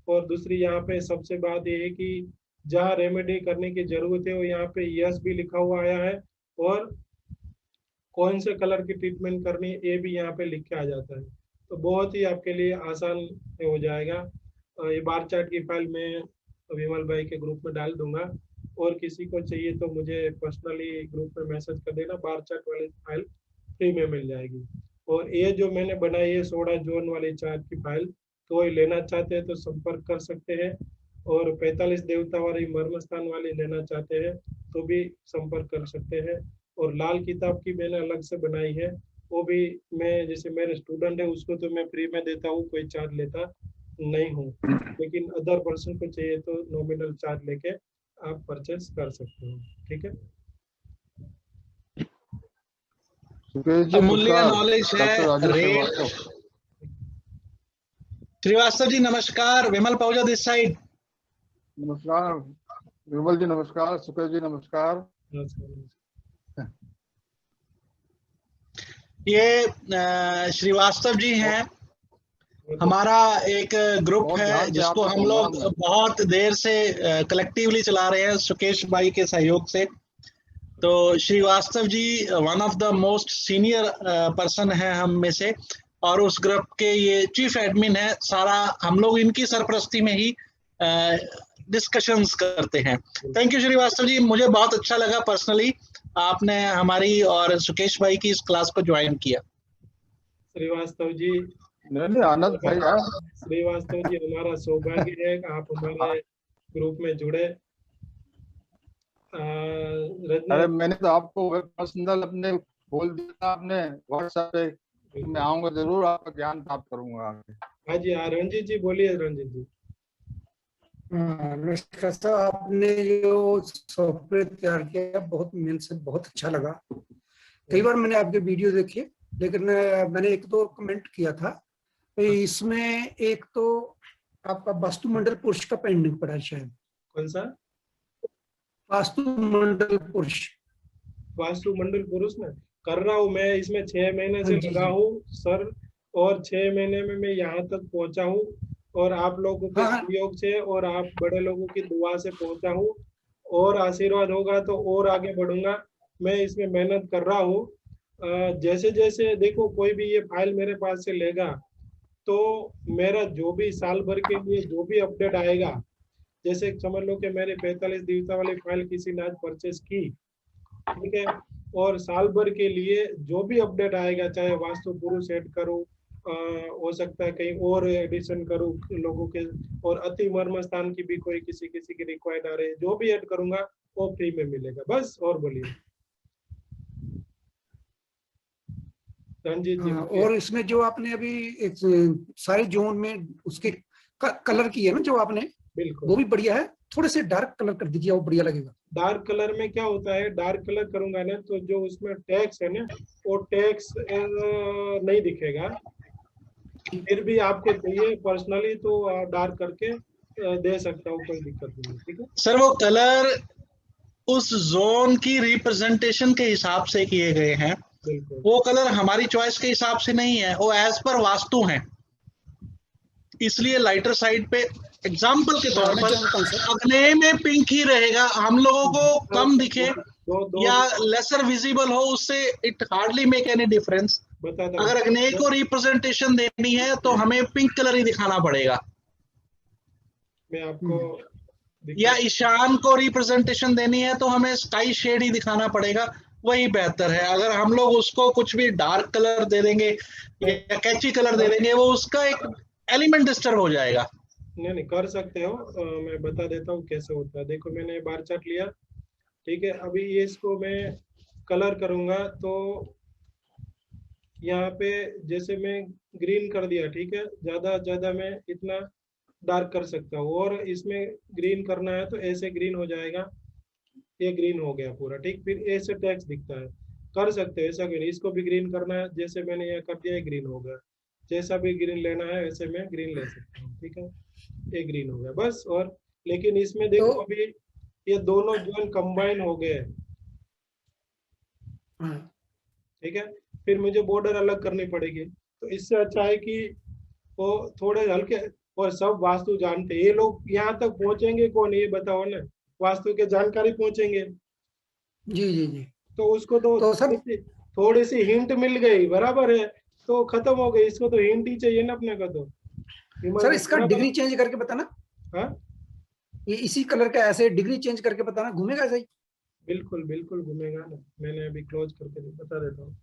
S2: और दूसरी यहाँ पे सबसे बात ये है कि जहाँ रेमेडी करने की जरूरत है वो यहाँ पे यस भी लिखा हुआ आया है, और कौन से कलर की ट्रीटमेंट करनी है ये भी यहाँ पे लिख के आ जाता है, तो बहुत ही आपके लिए आसान हो जाएगा। ये बार चार्ट की फाइल मैं विमल भाई के ग्रुप में डाल दूंगा, और किसी को चाहिए तो मुझे पर्सनली ग्रुप में मैसेज कर देना, बार चार्ट वाली फाइल फ्री में मिल जाएगी। और ये जो मैंने बनाई है 16 जोन वाली चार्ट की फाइल, तो ये लेना चाहते हैं तो संपर्क कर सकते हैं, और 45 देवता वाली मर्म स्थान वाली लेना चाहते हैं तो भी संपर्क कर सकते हैं। और लाल किताब की मैंने अलग से बनाई है, वो भी मैं, जैसे मेरे स्टूडेंट है उसको तो मैं फ्री में देता हूँ, कोई चार्ज लेता नहीं हूँ, लेकिन अदर पर्सन को चाहिए तो नॉमिनल चार्ज लेके आप परचेस कर सकते हो। ठीक है,
S1: अमूल्य नॉलेज है। श्रीवास्तव जी नमस्कार, विमल पहुजा दिस साइड।
S4: नमस्कार विमल जी, नमस्कार सुकेश जी, नमस्कार।
S1: ये श्रीवास्तव जी हैं, हमारा एक ग्रुप है जिसको हम लोग बहुत देर से कलेक्टिवली चला रहे हैं सुकेश भाई के सहयोग से। तो Srivastava ji one of the most senior person है हम में से, और उस ग्रुप के ये चीफ एडमिन है। सारा हम लोग इनकी सरपरस्ती में ही डिस्कशंस करते हैं। थैंक यू श्रीवास्तव जी, मुझे बहुत अच्छा लगा पर्सनली आपने हमारी और सुकेश भाई की इस क्लास को ज्वाइन किया।
S2: श्रीवास्तव जी,
S4: नहीं आनंद भाई यार,
S2: श्रीवास्तव जी हमारा सौभाग्य है कि आप हमारे ग्रुप में जुड़े।
S4: अरे मैंने तो आपको पर्सनल अपने बोल दिया, आपने व्हाट्सएप पे, मैं आऊंगा जरूर, आपका ज्ञान प्राप्त करूंगा।
S2: हाँ जी, हाँ रंजीत जी बोलिए। रंजीत जी
S5: नमस्कार सर, आपने जो सॉफ्टवेयर तैयार किया बहुत मेहनत से, बहुत अच्छा लगा। कई बार मैंने आपके वीडियो देखे, लेकिन मैंने एक दो कमेंट किया था। तो इसमें एक तो आपका वास्तु मंडल पुरुष का पेंडिंग पड़ा है शायद।
S2: कौन सा?
S5: वास्तु मंडल पुरुष।
S2: वास्तु मंडल पुरुष में कर रहा हूँ मैं, इसमें 6 महीने से लगा हूँ सर, और 6 महीने में मैं यहाँ तक पहुँचा हूँ, और आप लोगों के सहयोग से और आप बड़े लोगों की दुआ से पहुँचा हूँ, और आशीर्वाद होगा तो और आगे बढ़ूंगा। मैं इसमें मेहनत कर रहा हूँ। जैसे जैसे देखो, कोई भी ये फाइल मेरे पास से लेगा तो मेरा जो भी साल भर के लिए जो भी अपडेट आएगा, जैसे समझ लो कि मेरे 45 देवता वाली फाइल किसी ने आज परचेस की, ठीक है, और साल भर के लिए जो भी अपडेट आएगा, चाहे वास्तु पुरुष ऐड करूं, हो सकता है कहीं और एडिशन करूं लोगों के, और अति मर्म स्थान की भी कोई किसी की रिक्वायर्ड आ रही है, जो भी ऐड करूंगा वो फ्री में मिलेगा। बस, और बोलिए रंजीत जी।
S5: और इसमें जो आपने अभी सारे जोन में उसके कलर की है ना जो आपने,
S2: बिल्कुल
S5: वो भी बढ़िया है। थोड़े से डार्क कलर कर दीजिए, वो बढ़िया लगेगा।
S2: डार्क कलर में क्या होता है, डार्क कलर करूंगा ना तो जो उसमें टैक्स है ना वो टैक्स नहीं दिखेगा। फिर भी आपको चाहिए पर्सनली तो डार्क करके दे सकता हूँ, कोई दिक्कत नहीं है। ठीक है
S1: सर, वो कलर उस जोन की रिप्रेजेंटेशन के हिसाब से किए गए हैं,
S2: बिल्कुल।
S1: वो कलर हमारी चॉइस के हिसाब से नहीं है, वो एज पर वास्तु हैं। इसलिए लाइटर साइड पे एग्जाम्पल के तौर पर अग्नेय में पिंक ही रहेगा, हम लोगों को कम दिखे या लेसर विजिबल हो, उससे it hardly make any difference. अगर अग्नेय को रिप्रेजेंटेशन देनी है तो हमें पिंक कलर ही दिखाना पड़ेगा,
S2: मैं आपको
S1: या ईशान को रिप्रेजेंटेशन देनी है तो हमें स्काई शेड ही दिखाना पड़ेगा, वही बेहतर है। अगर हम लोग उसको कुछ भी डार्क कलर दे देंगे या कैची कलर दे देंगे, वो उसका एक एलिमेंट डिस्टर्ब हो जाएगा।
S2: नहीं कर सकते हो, मैं बता देता हूँ कैसे होता है। देखो मैंने बार चार्ट लिया, ठीक है। अभी ये इसको मैं कलर करूंगा तो यहाँ पे जैसे मैं ग्रीन कर दिया, ठीक है। ज्यादा मैं इतना डार्क कर सकता हूँ, और इसमें ग्रीन करना है तो ऐसे ग्रीन हो जाएगा, ये ग्रीन हो गया पूरा, ठीक। फिर ऐसे टेक्स्ट दिखता है, कर सकते हो ऐसा ग्रीन। इसको भी ग्रीन करना है, जैसे मैंने ये कर दिया, ये ग्रीन हो गया। जैसा भी ग्रीन लेना है वैसे मैं ग्रीन ले सकता हूँ, ठीक है। ये ग्रीन हो गया बस। और लेकिन इसमें देखो
S5: तो,
S2: अभी ये दोनों जोन कंबाइन हो गए, ठीक है। फिर मुझे बॉर्डर अलग करनी पड़ेगी, तो इससे अच्छा है कि वो थोड़े हल्के, और सब वास्तु जानते, ये लोग यहाँ तक पहुंचेंगे कौन, ये बताओ ना, वास्तु के जानकारी पहुंचेंगे।
S5: जी जी जी।
S2: तो उसको तो
S5: सर
S2: थोड़ी सी हिंट मिल गई, बराबर है, तो खत्म हो गई। इसको तो हिंट ही चाहिए ना अपने को। तो
S5: सर इसका डिग्री चेंज करके बताना।
S2: हाँ,
S5: ये इसी कलर का ऐसे डिग्री चेंज करके बताना, घूमेगा ऐसा ही?
S2: बिल्कुल बिल्कुल घूमेगा ना। मैंने अभी क्लोज करके बता देता हूँ।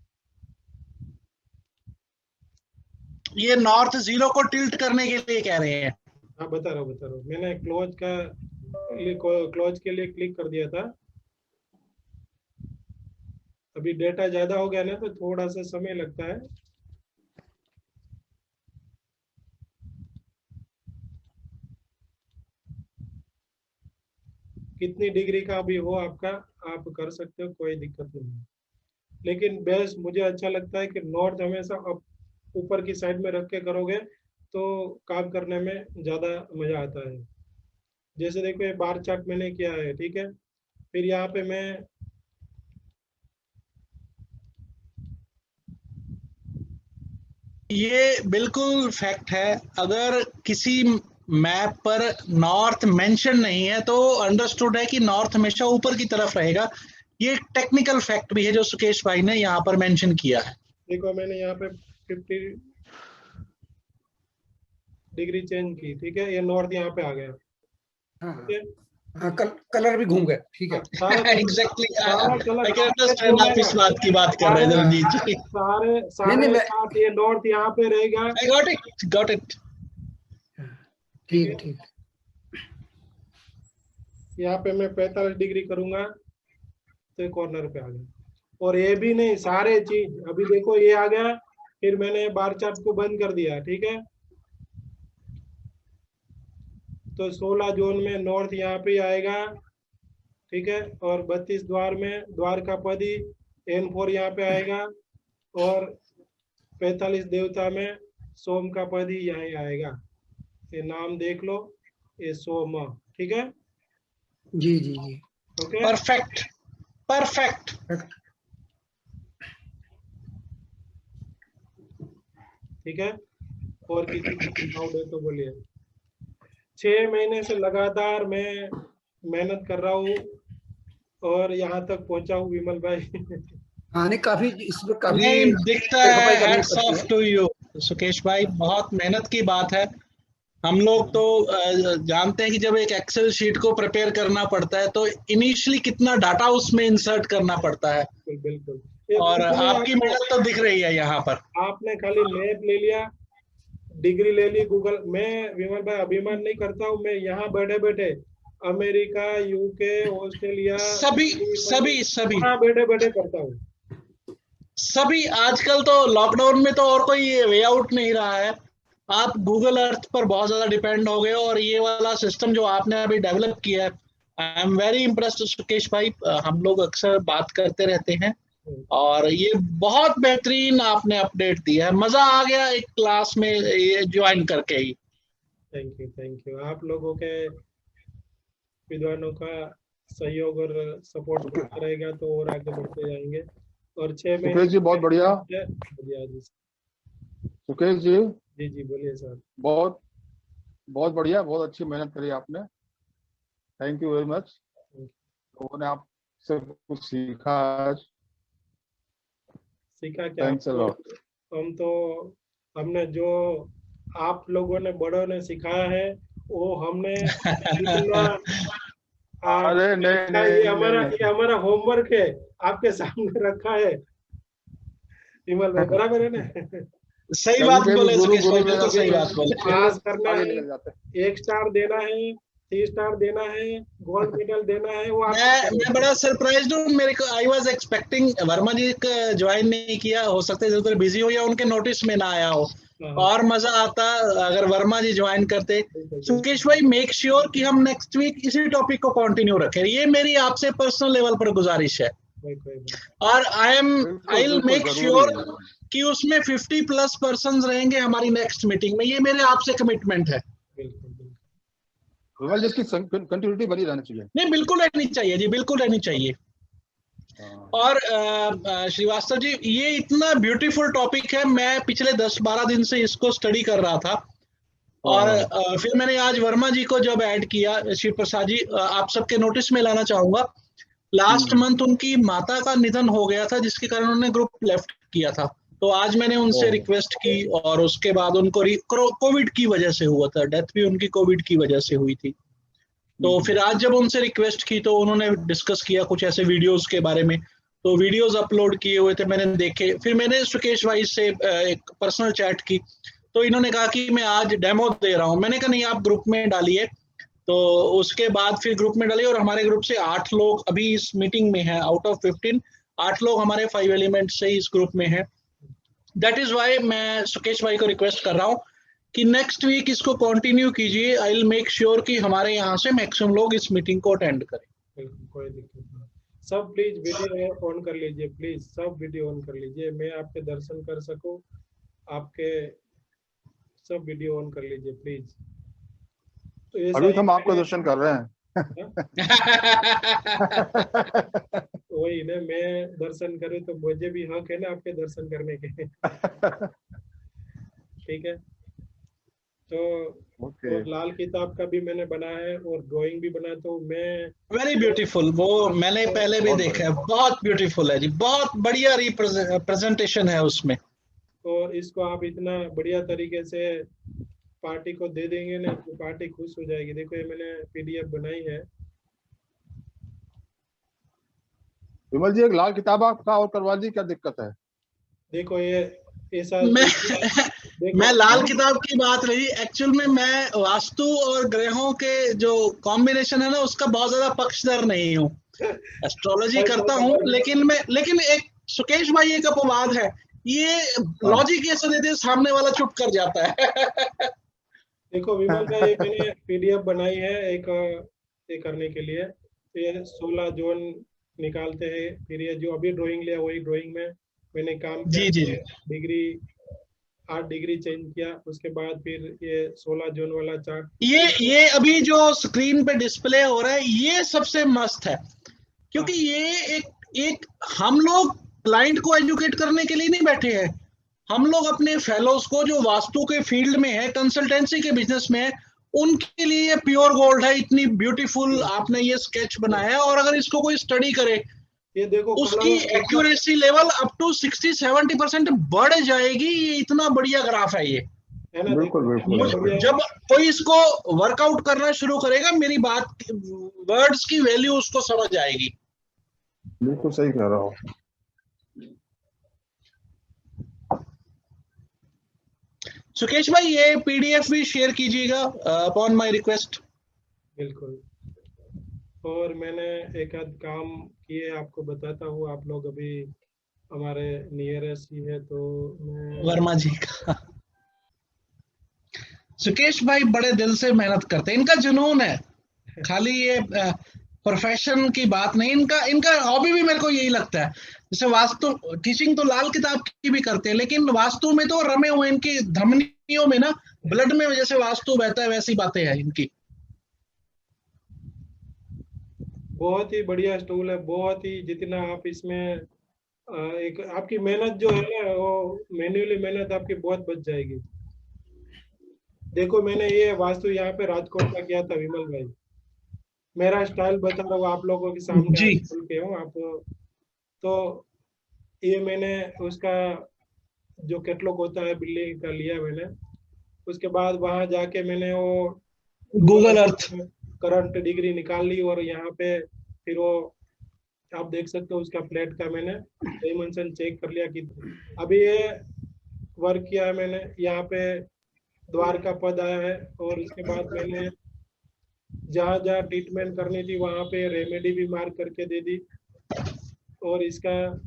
S1: ये नॉर्थ जीरो को टिल्ट करने के लिए कह रहे हैं।
S2: हाँ बता रहा हूँ। मैंने क्लोज के लिए क्लिक कर दिया था। अभी डेटा ज्यादा हो गया ना तो थोड़ा सा समय लगता है। कितनी डिग्री का भी हो आपका, आप कर सकते हो, कोई दिक्कत नहीं है। लेकिन बेस्ट मुझे अच्छा लगता है कि नॉर्थ हमेशा ऊपर की साइड में रख के करोगे तो काम करने में ज्यादा मजा आता है। जैसे देखो ये बार चार्ट मैंने किया है, ठीक है। फिर यहाँ पे मैं
S1: ये बिल्कुल फैक्ट है, अगर किसी मैप पर नॉर्थ मेंशन नहीं है तो अंडरस्टूड है कि नॉर्थ हमेशा ऊपर की तरफ रहेगा। ये टेक्निकल फैक्ट भी है जो सुकेश भाई ने यहाँ पर मेंशन किया है।
S2: देखो मैंने यहाँ पे 50 डिग्री चेंज की, ठीक है। ये नॉर्थ यहाँ पे आ गया, ठीक है।
S5: हाँ, कलर भी घूम गए, ठीक है।
S1: एग्जैक्टली, आई कैन अंडरस्टैंड आप इस बात की बात कर रहे हैं दलजीत जी।
S2: सारे साथ ये नॉर्थ यहाँ पे रहेगा।
S1: I got it.
S5: ठीक है, ठीक है।
S2: यहाँ पे मैं 45 डिग्री करूंगा तो कॉर्नर पे आ गया। और ये भी नहीं, सारे चीज अभी देखो ये आ गया। फिर मैंने बार चार्ट को बंद कर दिया, ठीक है। तो 16 जोन में नॉर्थ यहाँ पे आएगा, ठीक है। और 32 द्वार में द्वारकापदी N4 यहाँ पे आएगा, और 45 देवता में सोम का पद ही यहाँ आएगा। ये नाम देख लो, ये सोम, ठीक है।
S5: जी जी जी,
S2: ओके,
S1: परफेक्ट परफेक्ट।
S2: ठीक है। और किसी डाउट है तो बोलिए। 6 महीने से लगातार मैं मेहनत कर रहा हूँ और यहाँ तक पहुंचा हूँ विमल भाई।
S5: हाँ नहीं, काफी इसमें काफी
S1: नहीं दिखता है। Hats off to you Sukesh भाई, बहुत मेहनत की बात है। हम लोग तो जानते हैं कि जब एक एक्सेल शीट को प्रिपेयर करना पड़ता है तो इनिशियली कितना डाटा उसमें इंसर्ट करना पड़ता है।
S2: बिल्कुल।
S1: और आपकी मेहनत तो दिख रही है यहाँ पर।
S2: आपने खाली मैप ले लिया, डिग्री ले ली गूगल। मैं विमल भाई अभिमान नहीं करता हूँ, मैं यहाँ बैठे बैठे अमेरिका, यूके, ऑस्ट्रेलिया,
S1: सभी
S2: बैठे बैठे करता हूँ।
S1: सभी आजकल तो लॉकडाउन में तो और कोई वे आउट नहीं रहा है। आप गूगल अर्थ पर बहुत ज्यादा डिपेंड हो गए और ये वाला सिस्टम जो आपने अभी डेवलप किया है, I am very impressed Sukesh भाई। हम लोग अक्सर बात करते रहते हैं और ये बहुत बेहतरीन आपने अपडेट दिया है, मजा आ गया एक क्लास में ये ज्वाइन करके ही।
S2: Thank you. आप लोगों के विद्वानों का सहयोग और सपोर्ट रहेगा तो और आगे बढ़ते जाएंगे। और 6 महीने
S4: सुकेश जी बहुत बढ़िया।
S2: बढ़िया जी।
S4: सुकेश जी
S2: जी बोलिए सर।
S4: बहुत बहुत बढ़िया, बहुत अच्छी मेहनत करी आपने, थैंक यू वेरी मच। लोगों ने आपसे कुछ सीखा आज।
S2: सीखा क्या? हमने जो आप लोगों ने बड़ों ने सिखाया है वो हमने
S4: अरे नहीं,
S2: ये हमारा होमवर्क है, आपके सामने रखा है। विमल भाई बराबर है ना?
S1: सही बात बोले सुकेश भाई, बिल्कुल सही बात बोले।
S2: पास करना है, 1 स्टार देना है, 3 स्टार देना है, गोल्ड मेडल देना है। वो
S1: मैं बड़ा सरप्राइज्ड हूँ। मेरे को आई वाज एक्सपेक्टिंग वर्मा जी का ज्वाइन नहीं किया, हो सकता है इधर बिजी हो या उनके नोटिस में ना आया हो, और मजा आता अगर वर्मा जी ज्वाइन करते। सुकेश भाई मेक श्योर कि हम नेक्स्ट वीक इसी टॉपिक को कंटिन्यू रखें, ये मेरी आपसे पर्सनल लेवल पर गुजारिश है। और आई विल मेक श्योर कि उसमें 50+ पर्सन रहेंगे हमारी नेक्स्ट मीटिंग में, ये मेरे आपसे कमिटमेंट है।
S4: जिसकी कंटिन्यूटी बनी रहनी चाहिए।
S1: नहीं बिल्कुल रहनी चाहिए जी, बिल्कुल रहनी चाहिए। और श्रीवास्तव जी ये इतना ब्यूटीफुल टॉपिक है, मैं पिछले 10-12 दिन से इसको स्टडी कर रहा था और फिर मैंने आज वर्मा जी को जब ऐड किया। शिव प्रसाद जी आप सबके नोटिस में लाना चाहूंगा, लास्ट मंथ उनकी माता का निधन हो गया था जिसके कारण उन्होंने ग्रुप लेफ्ट किया था। तो आज मैंने उनसे रिक्वेस्ट की और उसके बाद उनको कोविड की वजह से हुआ था, डेथ भी उनकी कोविड की वजह से हुई थी। तो फिर आज जब उनसे रिक्वेस्ट की तो उन्होंने डिस्कस किया कुछ ऐसे वीडियोस के बारे में, तो वीडियोस अपलोड किए हुए थे, मैंने देखे। फिर मैंने सुकेश भाई से एक पर्सनल चैट की, तो इन्होंने कहा कि मैं आज डेमो दे रहा हूँ। मैंने कहा नहीं आप ग्रुप में डालिए, तो उसके बाद फिर ग्रुप में डालिए और हमारे ग्रुप से 8 लोग अभी इस मीटिंग में हैं। आउट ऑफ 15 8 लोग हमारे 5 एलिमेंट से इस ग्रुप में हैं। दैट इज वाई मैं सुकेश भाई को रिक्वेस्ट कर रहा हूँ कि नेक्स्ट वीक इसको कंटिन्यू कीजिए। आई विल मेक श्योर कि हमारे यहाँ से मैक्सिमम लोग इस मीटिंग को अटेंड करें।
S2: कोई दिक्कत नहीं। सब प्लीज वीडियो ऑन कर लीजिए, प्लीज सब वीडियो ऑन कर लीजिए, मैं आपके दर्शन कर सकूं। आपके सब वीडियो ऑन कर लीजिए प्लीज।
S4: तो अभी हम आपको दर्शन कर रहे हैं।
S2: वही ना, मैं दर्शन करूं तो मुझे भी हक है ना आपके दर्शन करने के। ठीक है। तो लाल किताब का भी मैंने बनाया है और ड्राइंग भी बनाया, तो मैं
S1: वेरी ब्यूटीफुल, वो मैंने पहले भी देखा है, बहुत ब्यूटीफुल है जी, बहुत बढ़िया प्रेजेंटेशन है उसमें।
S2: और इसको आप इतना बढ़िया तरीके से पार्टी को दे देंगे ना तो पार्टी खुश हो जाएगी। देखो ये मैंने पीडीएफ बनाई है।
S4: विमल जी एक लाल किताब आपका और करवा दी, क्या दिक्कत है?
S2: देखो ये ऐसा
S1: मैं लाल किताब की बात रही, एक्चुअल में मैं वास्तु और ग्रहों के जो कॉम्बिनेशन है ना उसका बहुत ज्यादा पक्षधर नहीं हूँ। एस्ट्रोलॉजी करता हूँ लेकिन एक सुकेश भाई एक अपवाद है, ये लॉजिक ऐसा देते सामने वाला चुप कर जाता है।
S2: देखो विमल का ये मैंने पीडीएफ बनाई है एक करने के लिए। ये 16 जोन निकालते हैं, फिर ये जो अभी ड्राइंग लिया वही ड्राइंग में मैंने काम किया।
S1: जी
S2: डिग्री 8 डिग्री चेंज किया, उसके बाद फिर ये 16 जोन वाला चार्ट।
S1: ये अभी जो स्क्रीन पे डिस्प्ले हो रहा है ये सबसे मस्त है, क्योंकि ये एक हम लोग क्लाइंट को एजुकेट करने के लिए नहीं बैठे हैं, हम लोग अपने फेलोज को जो वास्तु के फील्ड में है, कंसल्टेंसी के बिजनेस में है, उनके लिए ये प्योर गोल्ड है। इतनी ब्यूटीफुल आपने ये स्केच बनाया है और अगर इसको कोई स्टडी करे
S2: ये देखो
S1: उसकी एक्यूरेसी लेवल अप टू 60-70% बढ़ जाएगी। ये इतना बढ़िया ग्राफ है ये।
S4: बिल्कुल।
S1: जब कोई इसको वर्कआउट करना शुरू करेगा मेरी बात वर्ड्स की वैल्यू उसको समझ आएगी।
S4: बिल्कुल सही कह रहा हूँ।
S1: सुकेश भाई ये पीडीएफ भी शेयर कीजिएगा अपॉन माय रिक्वेस्ट।
S2: बिल्कुल। और मैंने एक आध काम किए आपको बताता हूँ। आप लोग अभी हमारे नियरेस्ट ही है तो मैं
S1: वर्मा जी का सुकेश भाई बड़े दिल से मेहनत करते हैं, इनका जुनून है, खाली ये प्रोफेशन की बात नहीं, इनका हॉबी भी मेरे को यही लगता है। जैसे वास्तु टीचिंग तो लाल किताब की भी करते हैं, लेकिन वास्तु में तो रमे हुए, इनकी धमनियों में ना, ब्लड में जैसे वास्तु बहता है वैसी बातें हैं इनकी।
S2: बहुत ही बढ़िया स्टूल है, बहुत ही, जितना आप इसमें एक आपकी मेहनत जो है ना, वो मैन्युअली मेहनत आपकी बहुत बच जाएगी। देखो मैंने ये वास्तु यहाँ पे राजकोट का किया था विमल भाई, मेरा स्टाइल बता रहा हूँ आप लोगों के सामने
S1: जी।
S2: आज खुल के हूँ आप। तो ये मैंने उसका जो कैटलॉग होता है बिल्डिंग का लिया मैंने, उसके बाद वहां जाके मैंने वो
S1: गूगल अर्थ
S2: करंट डिग्री निकाल ली, और यहाँ पे फिर वो आप देख सकते हो उसका फ्लैट का मैंने डायमेंशन चेक कर लिया कि अभी ये वर्क किया है मैंने। यहाँ पे द्वार का पद आया है, और उसके बाद मैंने जहाँ जहाँ ट्रीटमेंट करनी थी वहां पे रेमेडी भी मार्क करके दे दी, और इसका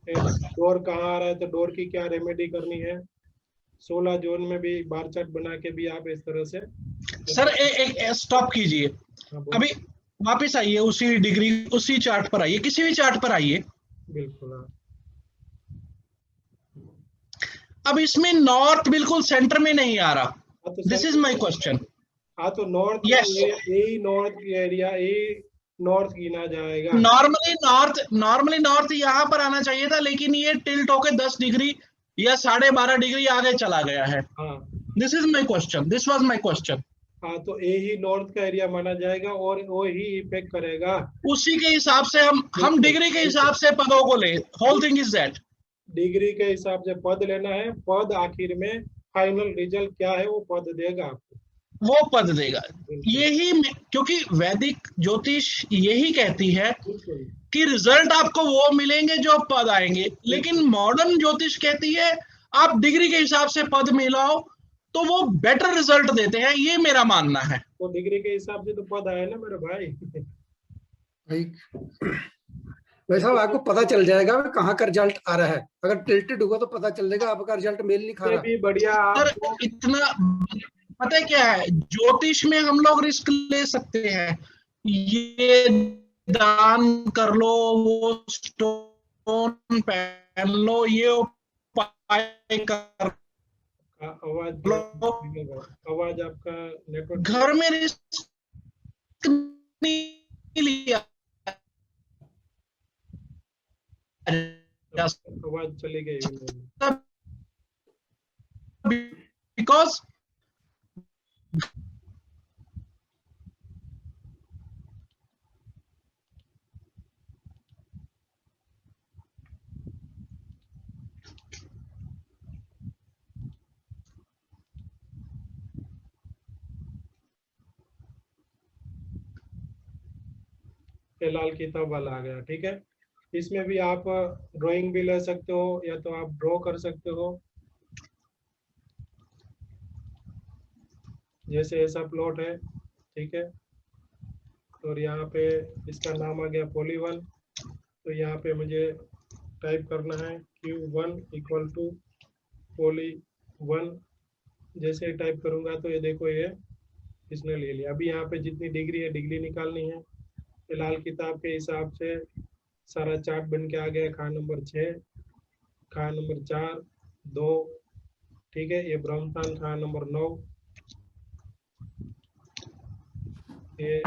S2: डोर कहाँ आ रहा है तो डोर की क्या रेमेडी करनी है। 16 जोन में भी बार चार्ट बना के भी आप इस तरह से।
S1: सर एक स्टॉप कीजिए, अभी वापस आइए उसी डिग्री उसी चार्ट पर आइए, किसी भी चार्ट पर आइए।
S2: बिल्कुल हाँ।
S1: अब इसमें नॉर्थ बिल्कुल सेंटर में नहीं आ रहा,
S2: हाँ, तो
S1: दिस इज माय क्वेश्चन।
S2: हाँ तो नॉर्थ,
S1: Yes.
S2: यही नॉर्थ एरिया, यही नॉर्थ गिना जाएगा।
S1: नॉर्मली नॉर्थ यहाँ पर आना चाहिए था, लेकिन ये टिल्ट होके 10 डिग्री या 12.5 डिग्री आगे चला गया है।
S2: हाँ
S1: this is my question, this was my question.
S2: हाँ, तो यही नॉर्थ का एरिया माना जाएगा और वो ही इफेक्ट करेगा।
S1: उसी के हिसाब से हम डिग्री के हिसाब से पदों को ले, whole thing is that.
S2: Degree के हिसाब से पद लेना है, पद आखिर में फाइनल रिजल्ट क्या है वो पद देगा आपको,
S1: वो पद देगा। यही क्योंकि वैदिक ज्योतिष यही कहती है
S2: बिल्कुल।
S1: कि रिजल्ट आपको वो मिलेंगे जो पद आएंगे, लेकिन मॉडर्न ज्योतिष कहती है आप डिग्री के हिसाब से पद मिलाओ तो वो बेटर रिजल्ट देते हैं, ये मेरा मानना है।
S2: तो डिग्री के हिसाब से तो पद आया ना मेरे भाई।
S5: वैसा आपको पता चल जाएगा कहाँ का रिजल्ट आ रहा है, अगर टिल्टेड होगा तो पता चल जाएगा आपका रिजल्ट मेल नहीं खा रहा।
S2: भी बढ़िया
S1: सर इतना पता है क्या है, ज्योतिष में हम लोग रिस्क ले सकते हैं, ये दान कर लो, वो स्टोन पहन लो, ये उपाय कर
S2: आवाज आपका नेटवर्क
S1: घर में रिस्क नहीं लिया,
S2: आवाज चली गई
S1: बिकॉज
S2: लाल किताब वाला आ गया। ठीक है, इसमें भी आप ड्राइंग भी ले सकते हो या तो आप ड्रॉ कर सकते हो। जैसे ऐसा प्लॉट है, ठीक है, और यहाँ पे इसका नाम आ गया पॉली1, तो यहाँ पे मुझे टाइप करना है Q1 इक्वल टू पॉली1। जैसे टाइप करूंगा तो ये देखो ये इसने ले लिया। अभी यहाँ पे जितनी डिग्री है डिग्री निकालनी है। लाल किताब के हिसाब से सारा चार्ट बन के आ गया। खान नंबर 6, खान नंबर 4, 2, ठीक है, ये ब्रह्मस्थान खान नंबर 9, ये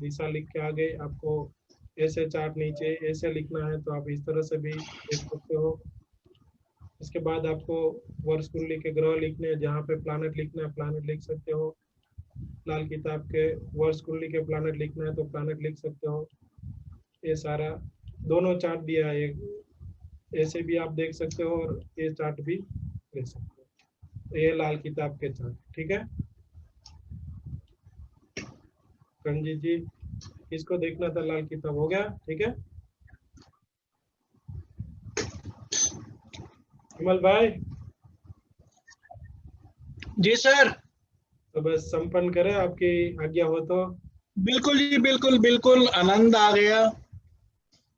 S2: दिशा लिख के आ गए। आपको ऐसे चार्ट नीचे ऐसे लिखना है तो आप इस तरह से भी देख सकते हो। इसके बाद आपको वर्ष कुंडली के ग्रह लिखने हैं, जहाँ पे प्लैनेट लिखना है प्लैनेट लिख सकते हो। लाल किताब के वर्ष कुंडली के प्लैनेट लिखना है तो प्लैनेट लिख सकते हो। ये सारा दोनों चार्ट दिया है, ऐसे भी आप देख सकते हो और ये चार्ट भी देख सकते हो। ये लाल किताब के चार्ट, ठीक है। रंजीत जी, इसको देखना था, लाल किताब हो गया, ठीक है। विमल भाई
S1: जी सर,
S2: तो बस संपन्न करें, आपकी आज्ञा हो तो।
S1: बिल्कुल जी, बिल्कुल बिल्कुल, आनंद आ गया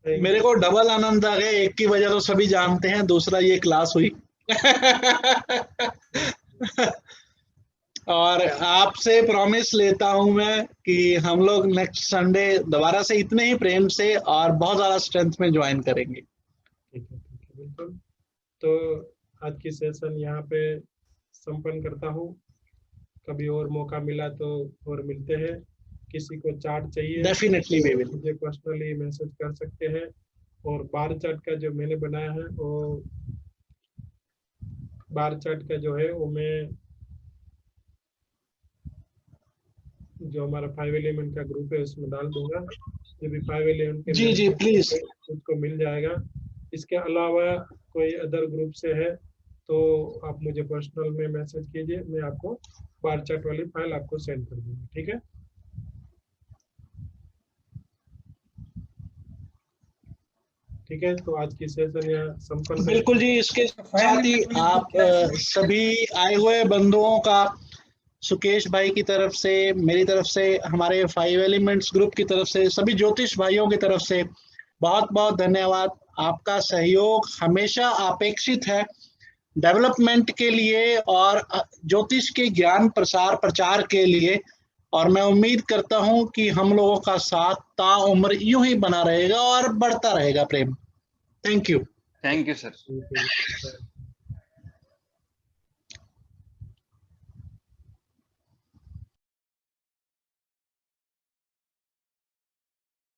S1: मेरे को, डबल आनंद आ गया। एक की वजह तो सभी जानते हैं, दूसरा ये क्लास हुई। और आपसे प्रॉमिस लेता हूं मैं कि हम लोग नेक्स्ट संडे दोबारा से इतने ही प्रेम से और बहुत ज्यादा स्ट्रेंथ में ज्वाइन करेंगे।
S2: ठीक है बिल्कुल। तो आज की सेशन यहाँ पे संपन्न करता हूँ। कभी और मौका मिला तो और मिलते हैं। किसी को चार्ट चाहिए
S1: डेफिनेटली वी विल।
S2: मुझे पर्सनली मैसेज कर सकते हैं। और बार चार्ट का जो मैंने बनाया है वो बार चार्ट का जो है वो मैं जो हमारा 5 एलिमेंट का ग्रुप है उसमें डाल दूंगा। जो भी 5 एलिमेंट के
S1: जी जी प्लीज।
S2: उसको मिल जाएगा। इसके अलावा कोई अदर ग्रुप से है तो आप मुझे पर्सनल में मैसेज कीजिए, मैं आपको बार चार्ट वाली फाइल आपको सेंड कर दूंगा। ठीक है। ठीक है, तो आज की सेशन यहाँ संपन्न है।
S1: बिल्कुल जी, इसके साथ ही आप सभी आए हुए बंधुओं का सुकेश भाई की तरफ से, मेरी तरफ से, हमारे 5 एलिमेंट्स ग्रुप की तरफ से, सभी ज्योतिष भाइयों की तरफ से बहुत बहुत धन्यवाद। आपका सहयोग हमेशा अपेक्षित है डेवलपमेंट के लिए और ज्योतिष के ज्ञान प्रसार प्रचार के लिए। और मैं उम्मीद करता हूं कि हम लोगों का साथ ताउम्र यूं ही बना रहेगा और बढ़ता रहेगा प्रेम। Thank you.
S6: Thank you sir.
S2: ठीक है।